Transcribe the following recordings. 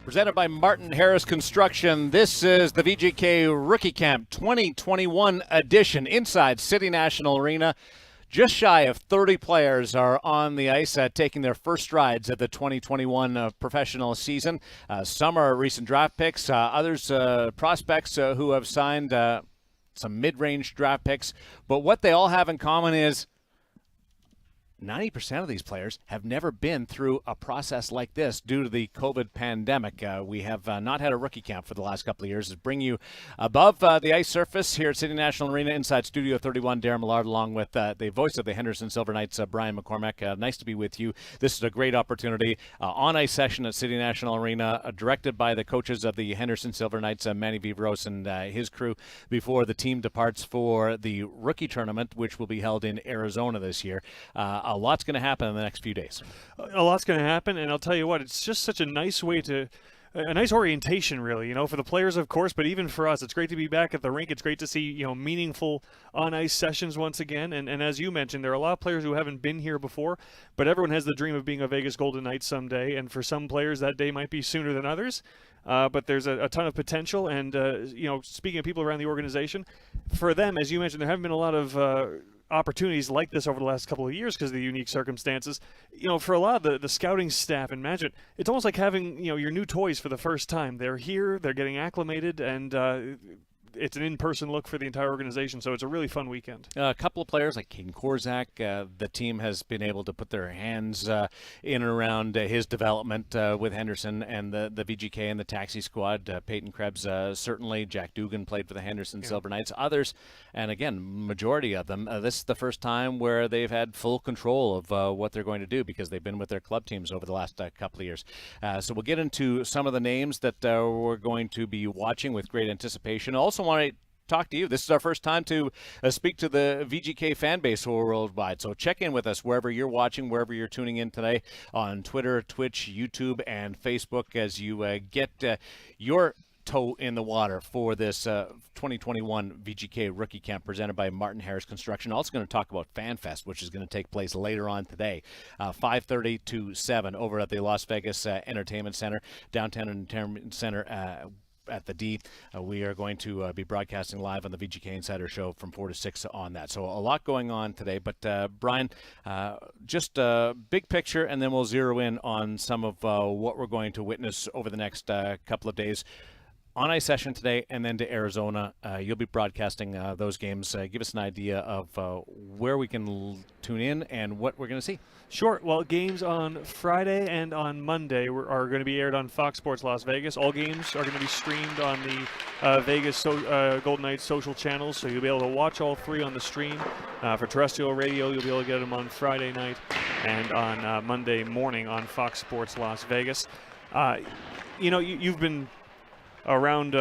Presented by Martin Harris Construction. This is the VGK Rookie Camp 2021 edition inside City National Arena. Just shy of 30 players are on the ice taking their first strides at the 2021 professional season. Some are recent draft picks, others prospects who have signed some mid-range draft picks. But what they all have in common is 90% of these players have never been through a process like this due to the COVID pandemic. We have not had a rookie camp for the last couple of years. To bring you above the ice surface here at City National Arena inside Studio 31, Darren Millard, along with the voice of the Henderson Silver Knights, Brian McCormack. Nice to be with you. This is a great opportunity. On-ice session at City National Arena, directed by the coaches of the Henderson Silver Knights, Manny Vivros and his crew, before the team departs for the rookie tournament, which will be held in Arizona this year. A lot's going to happen in the next few days. A lot's going to happen, and I'll tell you what, it's just such a nice way to a nice orientation, really, for the players, of course, but even for us. It's great to be back at the rink. It's great to see, meaningful on-ice sessions once again. And as you mentioned, there are a lot of players who haven't been here before, but everyone has the dream of being a Vegas Golden Knight someday, and for some players, that day might be sooner than others. But there's a ton of potential, and, speaking of people around the organization, for them, as you mentioned, there haven't been a lot of opportunities like this over the last couple of years because of the unique circumstances. For a lot of the scouting staff and management, it's almost like having, your new toys for the first time. They're here, they're getting acclimated, and it's an in-person look for the entire organization, so it's a really fun weekend. A couple of players like Caden Korzak, the team has been able to put their hands in and around his development with Henderson and the VGK and the taxi squad. Peyton Krebs, certainly. Jack Dugan played for the Henderson Silver Knights. Others, and again, majority of them, this is the first time where they've had full control of what they're going to do because they've been with their club teams over the last couple of years. So we'll get into some of the names that we're going to be watching with great anticipation. Also want to talk to you. This is our first time to speak to the VGK fan base worldwide. So check in with us wherever you're watching, wherever you're tuning in today on Twitter, Twitch, YouTube, and Facebook as you get your toe in the water for this 2021 VGK Rookie Camp presented by Martin Harris Construction. Also going to talk about FanFest, which is going to take place later on today, 5:30 to 7 over at the Las Vegas Entertainment Center, downtown Entertainment Center, at the D. We are going to be broadcasting live on the VGK Insider Show from 4 to 6 on that. So a lot going on today. But, Brian, just a big picture, and then we'll zero in on some of what we're going to witness over the next couple of days. On-ice session today and then to Arizona. You'll be broadcasting those games. Give us an idea of where we can tune in and what we're going to see. Sure. Well, games on Friday and on Monday are going to be aired on Fox Sports Las Vegas. All games are going to be streamed on the Vegas Golden Knights social channels, so you'll be able to watch all three on the stream. For terrestrial radio, you'll be able to get them on Friday night and on Monday morning on Fox Sports Las Vegas. You've been around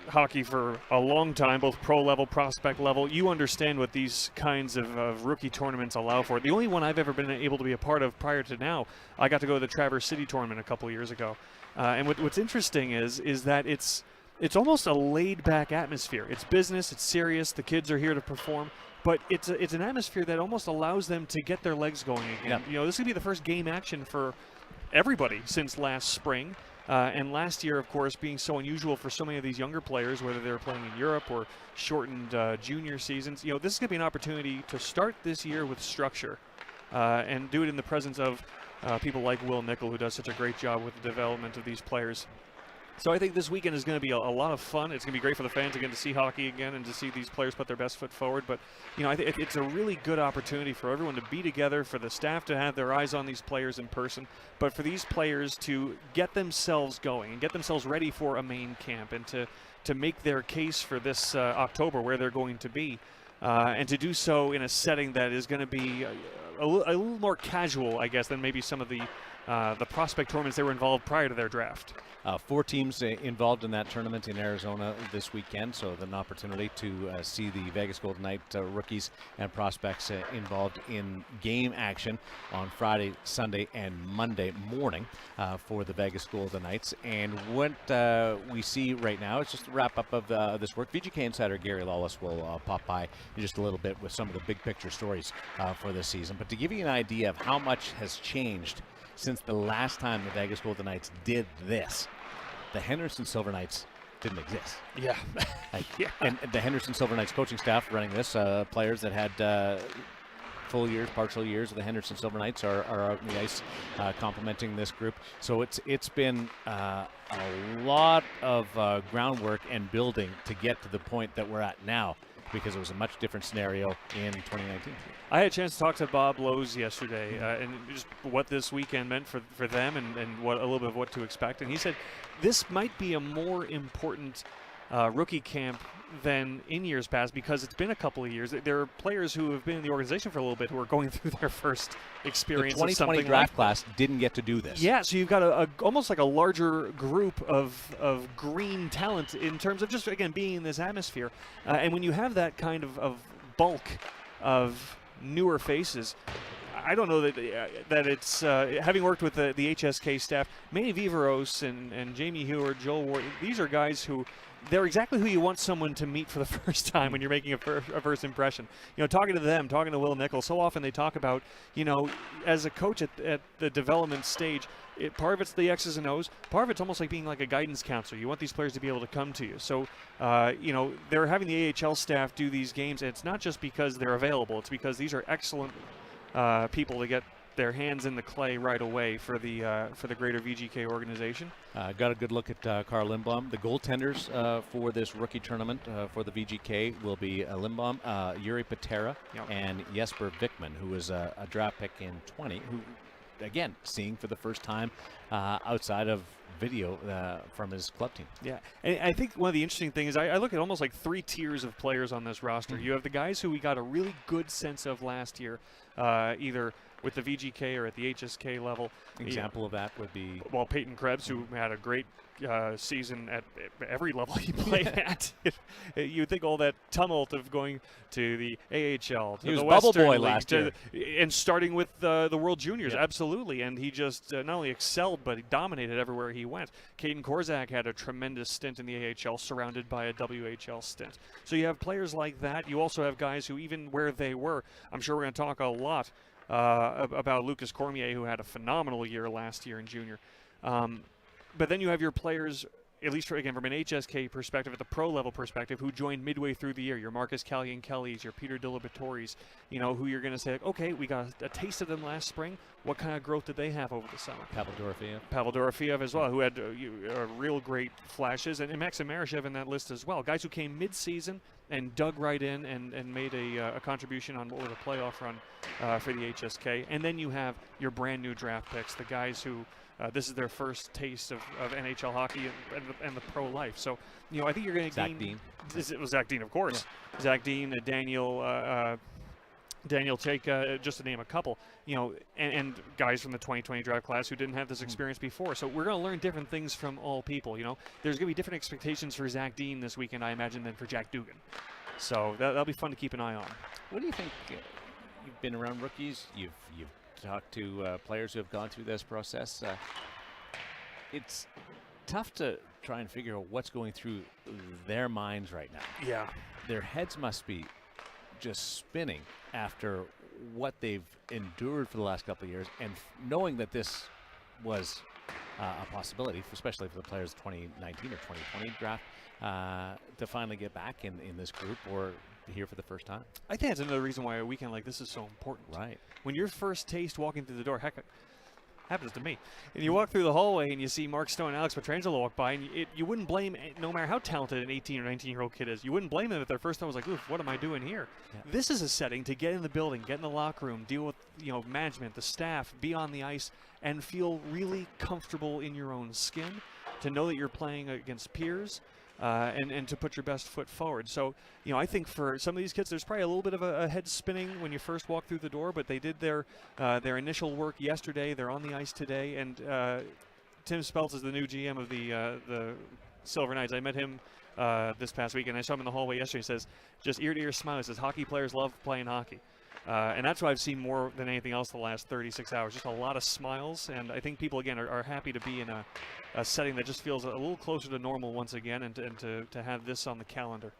hockey for a long time, both pro level, prospect level. You understand what these kinds of rookie tournaments allow for. The only one I've ever been able to be a part of prior to now, I got to go to the Traverse City tournament a couple of years ago. And what's interesting is that it's almost a laid-back atmosphere. It's business, it's serious, the kids are here to perform, but it's an atmosphere that almost allows them to get their legs going again. Yeah. This could be the first game action for everybody since last spring. And last year, of course, being so unusual for so many of these younger players, whether they're playing in Europe or shortened junior seasons, this is going to be an opportunity to start this year with structure and do it in the presence of people like Will Nickel, who does such a great job with the development of these players. So I think this weekend is going to be a lot of fun. It's going to be great for the fans again to see hockey again and to see these players put their best foot forward. But, I think it's a really good opportunity for everyone to be together, for the staff to have their eyes on these players in person, but for these players to get themselves going and get themselves ready for a main camp and to make their case for this October where they're going to be. And to do so in a setting that is going to be a little more casual, I guess, than maybe some of the prospect tournaments that were involved prior to their draft. 4 teams involved in that tournament in Arizona this weekend, so an opportunity to see the Vegas Golden Knight rookies and prospects involved in game action on Friday, Sunday, and Monday morning for the Vegas Golden Knights. And what we see right now is just a wrap-up of this work. VGK insider Gary Lawless will pop by in just a little bit with some of the big-picture stories for this season. But to give you an idea of how much has changed since the last time the Vegas Golden Knights did this, the Henderson Silver Knights didn't exist. Yeah. And the Henderson Silver Knights coaching staff running this, players that had full years, partial years of the Henderson Silver Knights are out in the ice complementing this group. So it's been a lot of groundwork and building to get to the point that we're at now, because it was a much different scenario in 2019. I had a chance to talk to Bob Lowe's yesterday, and just what this weekend meant for them, and what a little bit of what to expect. And he said this might be a more important rookie camp than in years past, because it's been a couple of years. There are players who have been in the organization for a little bit who are going through their first experience. The 2020 draft class didn't get to do this. Yeah, so you've got a almost like a larger group of green talent in terms of just, again, being in this atmosphere. And when you have that kind of bulk of newer faces, I don't know that it's having worked with the HSK staff, Manny Viveros and Jamie Heward, Joel Ward. These are guys who they're exactly who you want someone to meet for the first time when you're making a first impression. You know, talking to them, talking to Will Nichols, so often they talk about, you know, as a coach at the development stage, part of it's the X's and O's, part of it's almost like being like a guidance counselor. You want these players to be able to come to you. So, you know, they're having the AHL staff do these games, and it's not just because they're available. It's because these are excellent people to get their hands in the clay right away for the greater VGK organization. Got a good look at Carl Lindblom. The goaltenders for this rookie tournament for the VGK will be Lindblom, Yuri Patera, and Jesper Vikman, who was a draft pick in 20, who, again, seeing for the first time outside of video from his club team. Yeah, and I think one of the interesting things is I look at almost like 3 tiers of players on this roster. You have the guys who we got a really good sense of last year, either with the VGK or at the HSK level. Example of that would be, well, Peyton Krebs, who had a great season at every level he played at. You would think all that tumult of going to the AHL, to the Bubble Western Boy League, last year, and starting with the World Juniors, absolutely. And he just not only excelled, but he dominated everywhere he went. Caden Korzak had a tremendous stint in the AHL, surrounded by a WHL stint. So you have players like that. You also have guys who, even where they were, I'm sure we're going to talk a lot about Lucas Cormier, who had a phenomenal year last year in junior. But then you have your players, at least from an HSK perspective, at the pro level perspective, who joined midway through the year. Your Marcus Kelly's, your Peter Dilibatores, you know, who you're going to say, like, okay, we got a taste of them last spring. What kind of growth did they have over the summer? Pavel Dorofeyev as well, who had real great flashes, and Maxim Marashev in that list as well. Guys who came mid-season and dug right in and made a contribution on what was a playoff run for the HSK. And then you have your brand new draft picks, the guys who this is their first taste of NHL hockey and the pro life. So, you know, I think you're going to gain. Dean. It was Zach Dean, of course. Yeah. Zach Dean, Daniel Chayka, just to name a couple, you know, and guys from the 2020 draft class who didn't have this experience before. So we're going to learn different things from all people. You know, there's going to be different expectations for Zach Dean this weekend, I imagine, than for Jack Dugan. So that'll be fun to keep an eye on. What do you think? You've been around rookies. You've talked to players who have gone through this process. It's tough to try and figure out what's going through their minds right now. Yeah. Their heads must be just spinning after what they've endured for the last couple of years, and knowing that this was a possibility, especially for the players 2019 or 2020 draft, to finally get back in this group or here for the first time. I think that's another reason why a weekend like this is so important. Right. When your first taste walking through the door, heck, happens to me, and you walk through the hallway and you see Mark Stone and Alex Pietrangelo walk by, and you wouldn't blame, no matter how talented an 18 or 19-year-old kid is, you wouldn't blame them if their first time was like, oof, what am I doing here? Yeah. This is a setting to get in the building, get in the locker room, deal with, you know, management, the staff, be on the ice, and feel really comfortable in your own skin, to know that you're playing against peers, and to put your best foot forward. So, you know, I think for some of these kids, there's probably a little bit of a head spinning when you first walk through the door, but they did their initial work yesterday. They're on the ice today, and Tim Speltz is the new GM of the Silver Knights. I met him this past week, and I saw him in the hallway yesterday. He says, just ear-to-ear smile. He says, hockey players love playing hockey. And that's what I've seen more than anything else the last 36 hours. Just a lot of smiles, and I think people, again, are happy to be in a setting that just feels a little closer to normal once again, and to have this on the calendar.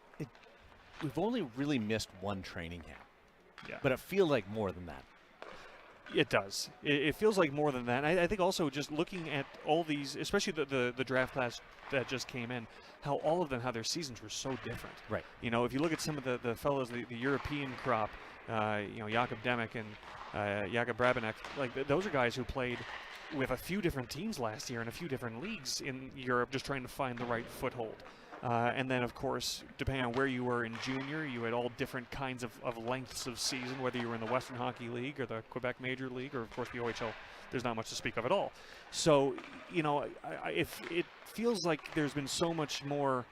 We've only really missed one training camp. Yeah. But it feels like more than that. It does. It feels like more than that. I think also just looking at all these, especially the draft class that just came in, how all of them, how their seasons were so different. Right. If you look at some of the fellows, the European crop, Jakob Demek and Jakob Brabenek, like those are guys who played with a few different teams last year in a few different leagues in Europe, just trying to find the right foothold. And then, of course, depending on where you were in junior, you had all different kinds of lengths of season, whether you were in the Western Hockey League or the Quebec Major League or, of course, the OHL. There's not much to speak of at all. So, if it feels like there's been so much more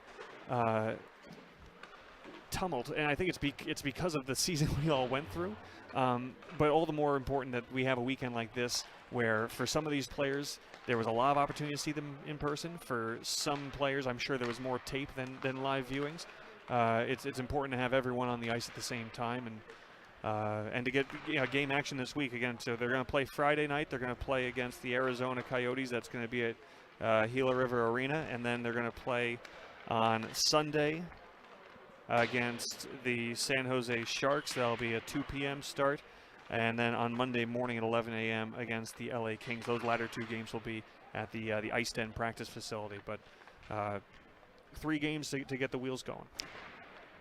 tumult, and I think it's because of the season we all went through. But all the more important that we have a weekend like this where for some of these players there was a lot of opportunity to see them in person. For some players, I'm sure there was more tape than live viewings. It's important to have everyone on the ice at the same time and to get game action this week again. So they're going to play Friday night. They're going to play against the Arizona Coyotes. That's going to be at Gila River Arena, and then they're going to play on Sunday against the San Jose Sharks. That'll be a 2 p.m. start. And then on Monday morning at 11 a.m. against the LA Kings. Those latter two games will be at the Ice Den practice facility. But 3 games to get the wheels going.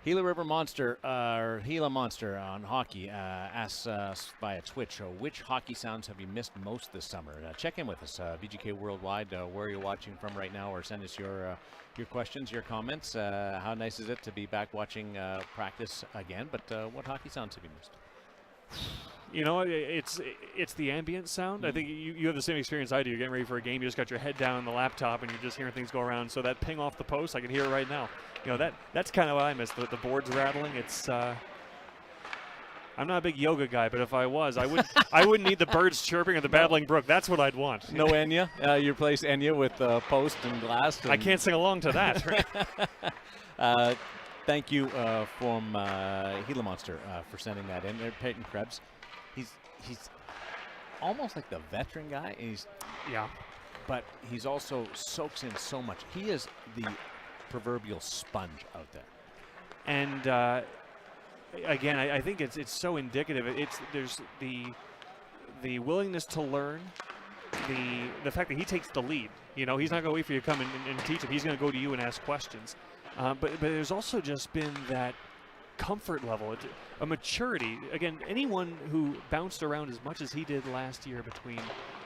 Gila River Monster, or Gila Monster on hockey, asks us via Twitch, which hockey sounds have you missed most this summer? Check in with us, VGK Worldwide, where you're watching from right now, or send us your questions, your comments. How nice is it to be back watching practice again? But what hockey sounds have you missed? It's the ambient sound. I think you have the same experience I do. You're getting ready for a game. You just got your head down on the laptop, and you're just hearing things go around. So that ping off the post, I can hear it right now. That's kind of what I miss. The boards rattling. It's I'm not a big yoga guy, but if I was, I wouldn't need the birds chirping or the babbling brook. That's what I'd want. No Enya. You replace Enya with post and glass. And I can't sing along to that. Right? Thank you from Gila Monster for sending that in. Peyton Krebs, he's almost like the veteran guy. But he's also soaks in so much. He is the proverbial sponge out there. And again, I think it's so indicative. There's the willingness to learn, the fact that he takes the lead. He's not going to wait for you to come and teach him. He's going to go to you and ask questions. But there's also just been that comfort level, a maturity. Again, anyone who bounced around as much as he did last year between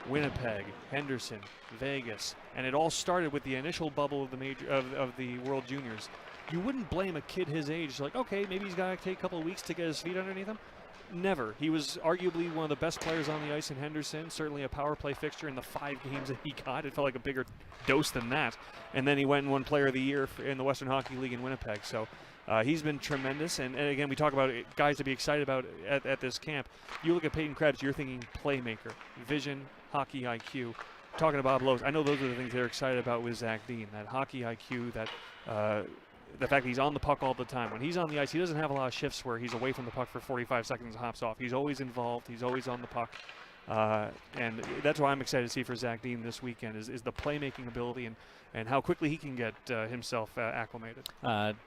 Winnipeg, Henderson, Vegas, and it all started with the initial bubble of the World Juniors. You wouldn't blame a kid his age, like, okay, maybe he's got to take a couple of weeks to get his feet underneath him. Never. He was arguably one of the best players on the ice in Henderson, certainly a power play fixture in the 5 games that he got. It felt like a bigger dose than that. And then he went and won Player of the Year in the Western Hockey League in Winnipeg. So he's been tremendous. And again, we talk about guys to be excited about at this camp. You look at Peyton Krebs, you're thinking playmaker, vision, hockey IQ. Talking to Bob Lowe's, I know those are the things they're excited about with Zach Dean, that hockey IQ, that the fact that he's on the puck all the time. When he's on the ice, he doesn't have a lot of shifts where he's away from the puck for 45 seconds and hops off. He's always involved. He's always on the puck. And that's why I'm excited to see for Zach Dean this weekend is the playmaking ability and how quickly he can get himself acclimated.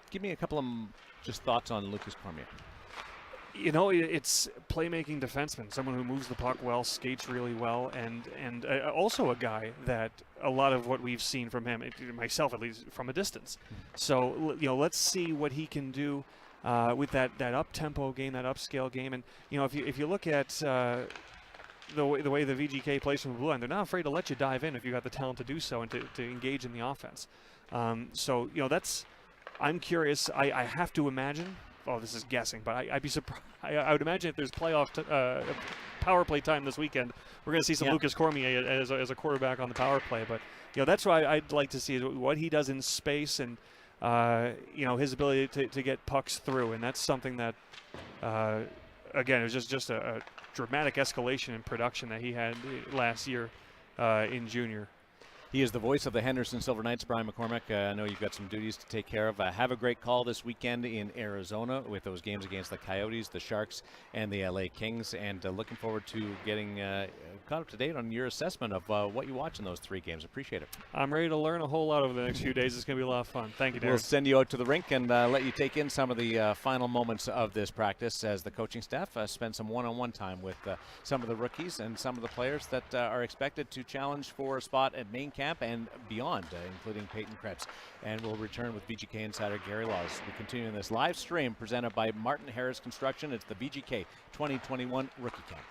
Give me a couple of just thoughts on Lucas Cormier. It's playmaking defenseman, someone who moves the puck well, skates really well, and also a guy that a lot of what we've seen from him, myself at least, from a distance. So, let's see what he can do with that up-tempo game, that upscale game. And, if you look at the way the VGK plays from the blue line, they're not afraid to let you dive in if you got the talent to do so and to engage in the offense. So, I'm curious. I have to imagine. Oh, this is guessing, but I'd be surprised. I would imagine if there's playoff power play time this weekend, we're going to see some Lucas Cormier as a quarterback on the power play. But that's what I'd like to see is what he does in space and his ability to get pucks through, and that's something that again, it was just a dramatic escalation in production that he had last year in junior. He is the voice of the Henderson Silver Knights. Brian McCormick, I know you've got some duties to take care of. Have a great call this weekend in Arizona with those games against the Coyotes, the Sharks, and the LA Kings. And looking forward to getting caught up to date on your assessment of what you watch in those 3 games. Appreciate it. I'm ready to learn a whole lot over the next few days. It's going to be a lot of fun. Thank you, Darren. We'll send you out to the rink and let you take in some of the final moments of this practice as the coaching staff spend some one-on-one time with some of the rookies and some of the players that are expected to challenge for a spot at main camp and beyond, including Peyton Krebs. And we'll return with VGK insider Gary Laws. We continue in this live stream presented by Martin Harris Construction. It's the VGK 2021 Rookie Camp.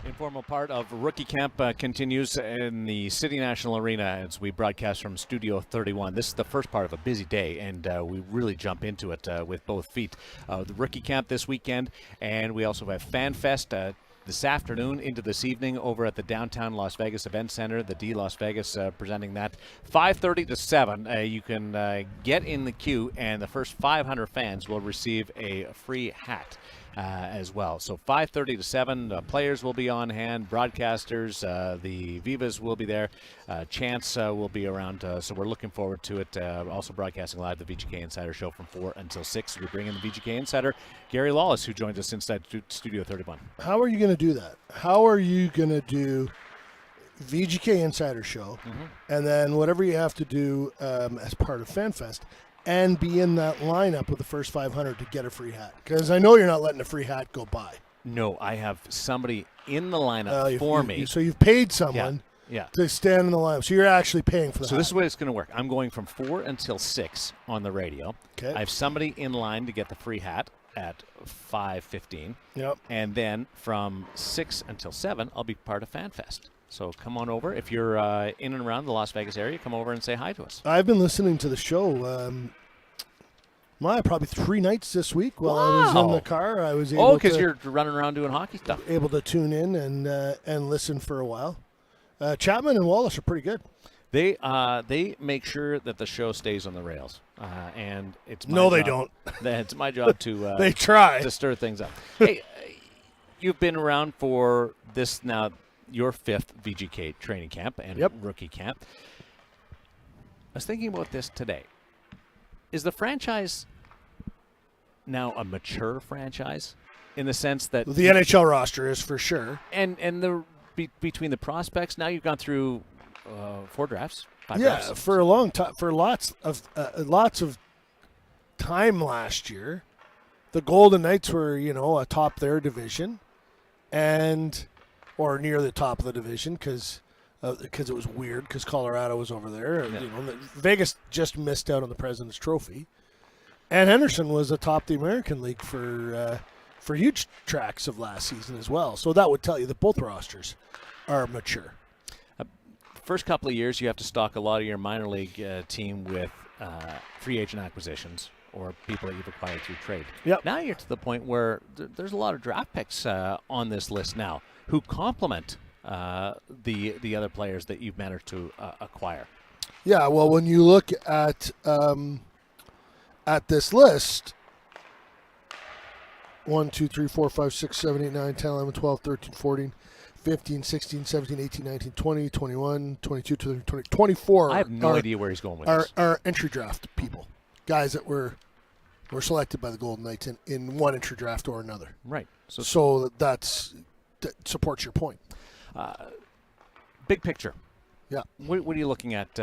Informal part of Rookie Camp continues in the City National Arena as we broadcast from Studio 31. This is the first part of a busy day, and we really jump into it with both feet. The Rookie Camp this weekend, and we also have Fan Fest this afternoon into this evening over at the downtown Las Vegas Event Center, the D Las Vegas presenting that 5:30 to 7. You can get in the queue, and the first 500 fans will receive a free hat as well. So 5:30 to 7, players will be on hand, broadcasters, the Vivas will be there, Chance will be around, so we're looking forward to it. Also broadcasting live the VGK Insider Show from 4 until 6. We bring in the VGK Insider, Gary Lawless, who joins us inside Studio 31. How are you going to do that? How are you going to do VGK Insider Show, and then whatever you have to do as part of FanFest, and be in that lineup with the first 500 to get a free hat? Because I know you're not letting a free hat go by. No, I have somebody in the lineup for me. So you've paid someone to stand in the lineup. So you're actually paying for that. So this is the way it's going to work. I'm going from 4 until 6 on the radio. Okay. I have somebody in line to get the free hat at 5:15. Yep. And then from 6 until 7, I'll be part of FanFest. So come on over. If you're in and around the Las Vegas area, come over and say hi to us. I've been listening to the show probably 3 nights this week while I was in the car. I was able because you're running around doing hockey stuff. Able to tune in and listen for a while. Chapman and Wallace are pretty good. They make sure that the show stays on the rails, and it's my No, they job- It's my job to They try. to stir things up. Hey, you've been around for this now, your 5th VGK training camp and Yep. rookie camp. I was thinking about this today. Is the franchise now a mature franchise in the sense that The NHL roster is for sure. and the between the prospects, now you've gone through 4 drafts, 5 Yeah, drafts. for a long time, for lots of time last year, the Golden Knights were atop their division, or near the top of the division because it was weird because Colorado was over there. Yeah. Vegas just missed out on the President's Trophy, and Henderson was atop the American League for huge tracks of last season as well. So that would tell you that both rosters are mature. First couple of years, you have to stock a lot of your minor league team with free agent acquisitions or people that you've acquired through trade. Yep. Now you're to the point where there's a lot of draft picks on this list now who complement the other players that you've managed to acquire. Yeah, well, when you look at this list, 1, 2, 3, 4, 5, 6, 7, 8, 9, 10, 11, 12, 13, 14, 15, 16, 17, 18, 19, 20, 21, 22, 23, 20, 24 I have no idea where he's going with this. are entry draft people, guys that were selected by the Golden Knights in one entry draft or another. Right. So that supports your point. Big picture. Yeah. What are you looking at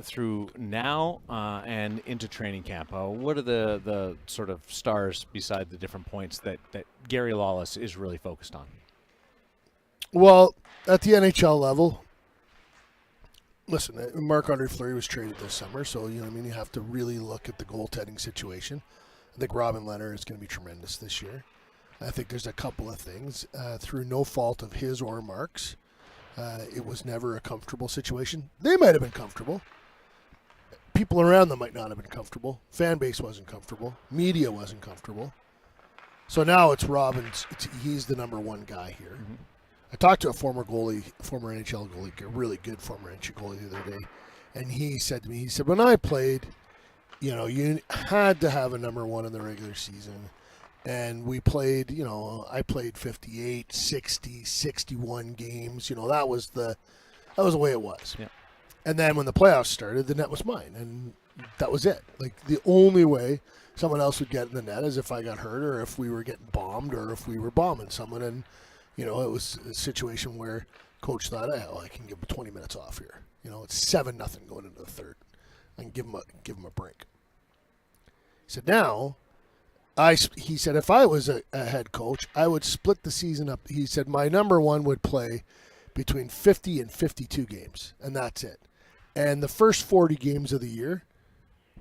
through now and into training camp? What are the sort of stars beside the different points that Gary Lawless is really focused on? Well, at the NHL level, listen, Marc-Andre Fleury was traded this summer, so you have to really look at the goaltending situation. I think Robin Lehner is going to be tremendous this year. I think there's a couple of things through no fault of his or Mark's. It was never a comfortable situation. They might have been comfortable. People around them might not have been comfortable. Fan base wasn't comfortable. Media wasn't comfortable. So now it's Robin's. He's the number one guy here. Mm-hmm. I talked to a former NHL goalie, a really good former NHL goalie the other day, and he said to me, when I played, you had to have a number one in the regular season. And we played, I played 58, 60, 61 games. That was the way it was. Yeah. And then when the playoffs started, the net was mine. And that was it. Like, the only way someone else would get in the net is if I got hurt or if we were getting bombed or if we were bombing someone. And, it was a situation where coach thought, I can give him 20 minutes off here. It's 7-0 going into the third. I can give him a break. He said, now... he said, if I was a head coach, I would split the season up. He said, my number one would play between 50 and 52 games, and that's it. And the first 40 games of the year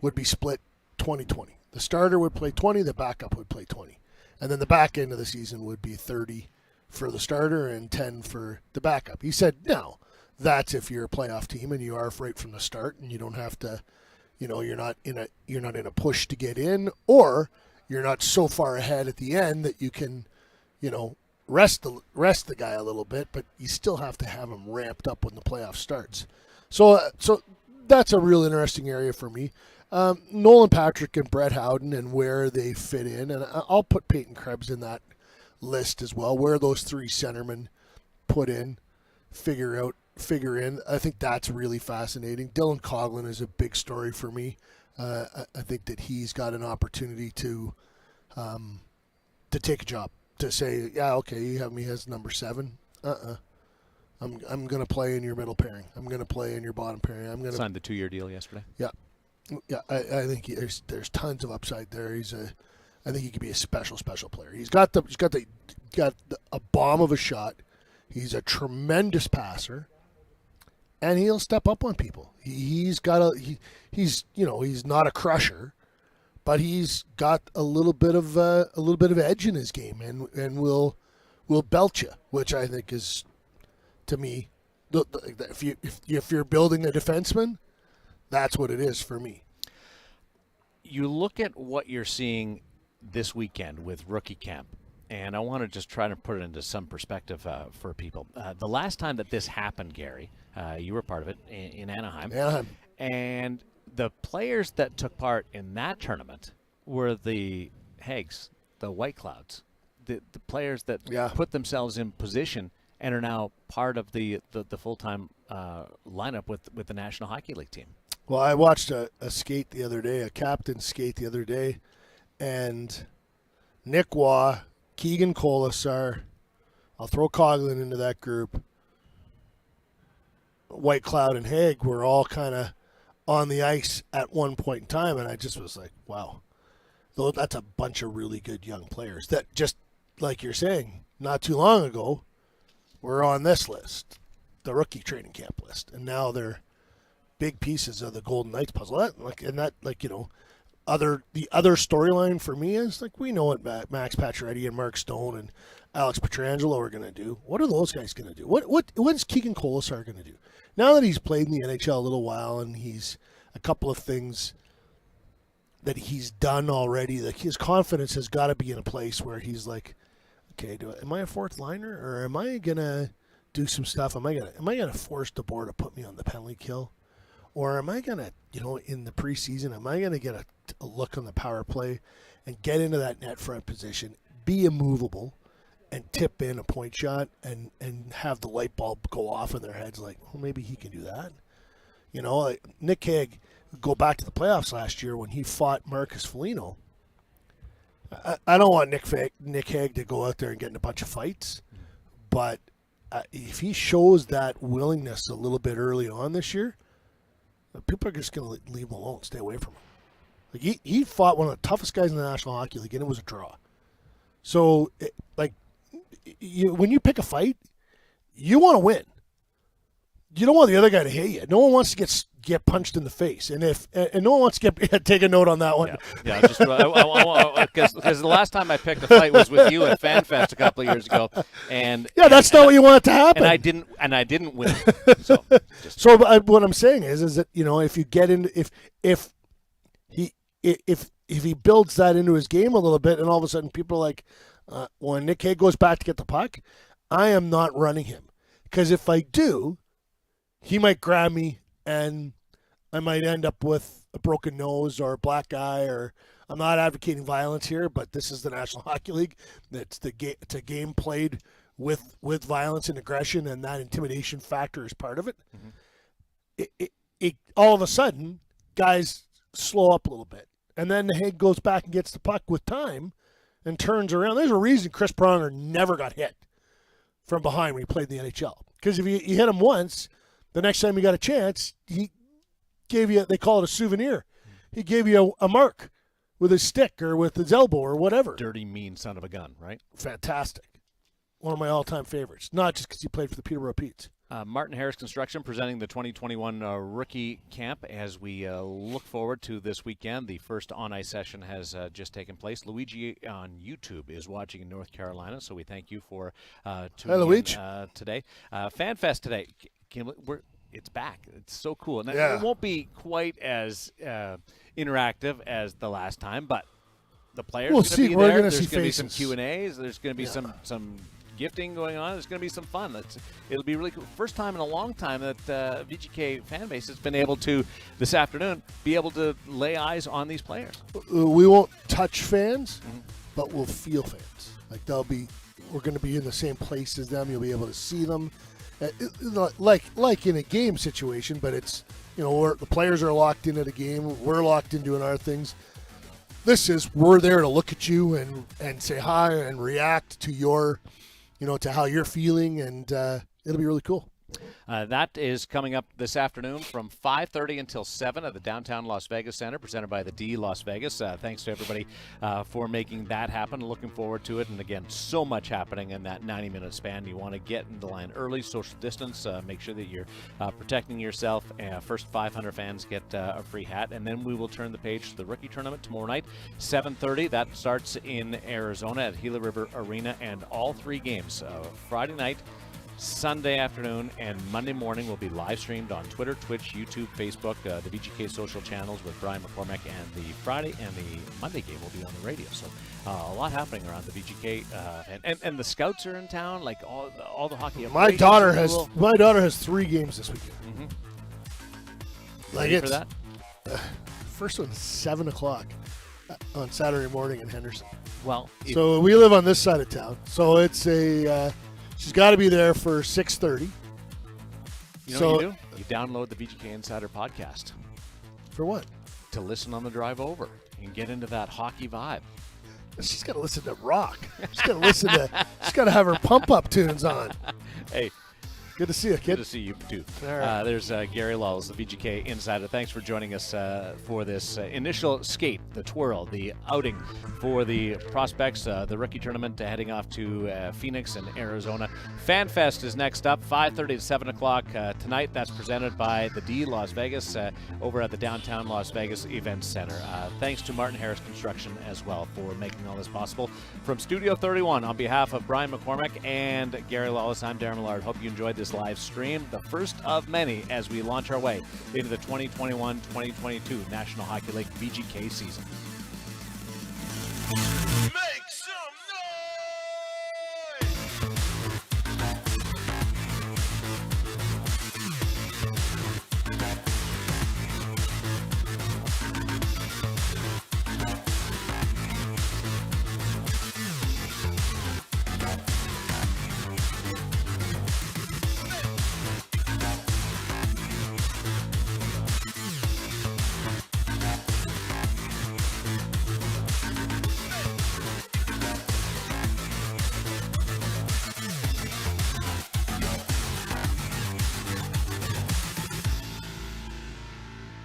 would be split 20-20. The starter would play 20, the backup would play 20. And then the back end of the season would be 30 for the starter and 10 for the backup. He said, no, that's if you're a playoff team and you are right from the start and you don't have to, you're not in a push to get in, or you're not so far ahead at the end that you can, rest the guy a little bit, but you still have to have him ramped up when the playoff starts. So that's a real interesting area for me. Nolan Patrick and Brett Howden and where they fit in, and I'll put Peyton Krebs in that list as well. Where those three centermen figure in. I think that's really fascinating. Dylan Coghlan is a big story for me. I think that he's got an opportunity to take a job, to say, yeah, okay, you have me as number 7. I'm going to play in your middle pairing. I'm going to play in your bottom pairing. I'm going to signed the 2-year deal yesterday. Yeah. I think there's tons of upside there. I think he could be a special player. He's got a bomb of a shot. He's a tremendous passer. And he'll step up on people. He's not a crusher, but he's got a little bit of edge in his game, and will belt you, which I think is, to me, if you're building a defenseman, that's what it is for me. You look at what you're seeing this weekend with rookie camp, and I want to just try to put it into some perspective for people. The last time that this happened, Gary, you were part of it in Anaheim. Anaheim. And the players that took part in that tournament were the Hags, the White Clouds, the players that put themselves in position and are now part of the full-time lineup with the National Hockey League team. Well, I watched a skate the other day, a captain skate the other day, and Nick Waugh, Keegan Colasar, I'll throw Coughlin into that group, White Cloud and Haig were all kind of on the ice at one point in time, and I just was like, wow, that's a bunch of really good young players that just, like you're saying, not too long ago, were on this list, the rookie training camp list, and now they're big pieces of the Golden Knights puzzle. The other storyline for me is, like, we know what Max Pacioretty and Mark Stone and Alex Pietrangelo are going to do. What are those guys going to do? What is Keegan Colasar going to do? Now that he's played in the NHL a little while and he's a couple of things that he's done already, like, his confidence has got to be in a place where he's like, okay, am I a fourth liner, or am I going to do some stuff? Am I gonna force DeBoer to put me on the penalty kill? Or am I going to, in the preseason, am I going to get a look on the power play and get into that net front position, be immovable, and tip in a point shot and have the light bulb go off in their heads like, well, maybe he can do that? Like Nick Hague, go back to the playoffs last year when he fought Marcus Foligno. I don't want Nick Hague to go out there and get in a bunch of fights, but if he shows that willingness a little bit early on this year, people are just going to leave him alone, stay away from him. Like he fought one of the toughest guys in the National Hockey League, and it was a draw. So, when you pick a fight, you want to win. You don't want the other guy to hate you. No one wants to get punched in the face, and no one wants to take a note on that one. Yeah. Just because the last time I picked a fight was with you at FanFest a couple of years ago, and that's not what you want to happen. And I didn't win. So what I'm saying is that if you get in, if he builds that into his game a little bit, and all of a sudden people are like, when Nick Hague goes back to get the puck, I am not running him, because if I do, he might grab me and I might end up with a broken nose or a black eye. Or I'm not advocating violence here, but this is the National Hockey League. It's a game played with violence and aggression, and that intimidation factor is part of it. Mm-hmm. It all of a sudden, guys slow up a little bit, and then the Hague goes back and gets the puck with time and turns around. There's a reason Chris Pronger never got hit from behind when he played in the NHL, because if you hit him once, the next time you got a chance, he gave you, they call it a souvenir. He gave you a mark with his stick or with his elbow or whatever. Dirty, mean son of a gun, right? Fantastic. One of my all-time favorites, not just because he played for the Peterborough Petes. Martin Harris Construction presenting the 2021 Rookie Camp as we look forward to this weekend. The first on-ice session has just taken place. Luigi on YouTube is watching in North Carolina, so we thank you for tuning in today. FanFest today. It's back. It's so cool. And it won't be quite as interactive as the last time, but the players are going to be there. There's going to be some Q&As. There's going to be some gifting going on. There's going to be some fun. It'll be really cool. First time in a long time that VGK fan base has been able to, this afternoon, be able to lay eyes on these players. We won't touch fans, but we'll feel fans. Like we're going to be in the same place as them. You'll be able to see them. Like in a game situation, but it's, the players are locked into the game. We're locked in doing our things. We're there to look at you and say hi and react to your, to how you're feeling, and it'll be really cool. That is coming up this afternoon from 5:30 until 7 at the Downtown Las Vegas Center, presented by the D Las Vegas. Thanks to everybody for making that happen. Looking forward to it. And again, so much happening in that 90-minute span. You want to get in the line early, social distance, make sure that you're protecting yourself. First 500 fans get a free hat. And then we will turn the page to the rookie tournament tomorrow night, 7:30. That starts in Arizona at Gila River Arena, and all three games, Friday night, Sunday afternoon, and Monday morning will be live streamed on Twitter, Twitch, YouTube, Facebook, the VGK social channels with Brian McCormack, and the Friday and the Monday game will be on the radio. So a lot happening around the VGK, and the scouts are in town, like all the hockey. My daughter has 3 games this weekend. Mm-hmm. Like Ready for that? First one's 7 o'clock on Saturday morning in Henderson. Well, So we live on this side of town. So it's she's got to be there for 6:30. you know what you do? You download the VGK Insider podcast For what? to listen on the drive over and get into that hockey vibe. She's got to listen to rock. She's got to listen to. She's got to have her pump up tunes on. Hey, Good to see you, good kid. to see you too. All right. There's Gary Lulls, the VGK Insider. Thanks for joining us for this initial skate, the twirl, the outing for the prospects, the rookie tournament heading off to Phoenix and Arizona. FanFest is next up, 5:30 to 7 o'clock tonight. That's presented by the D Las Vegas over at the downtown Las Vegas Events Center. Thanks to Martin Harris Construction as well for making all this possible. From Studio 31, on behalf of Brian McCormack and Gary Lawless, I'm Darren Millard. Hope you enjoyed this live stream, the first of many as we launch our way into the 2021-2022 National Hockey League VGK season.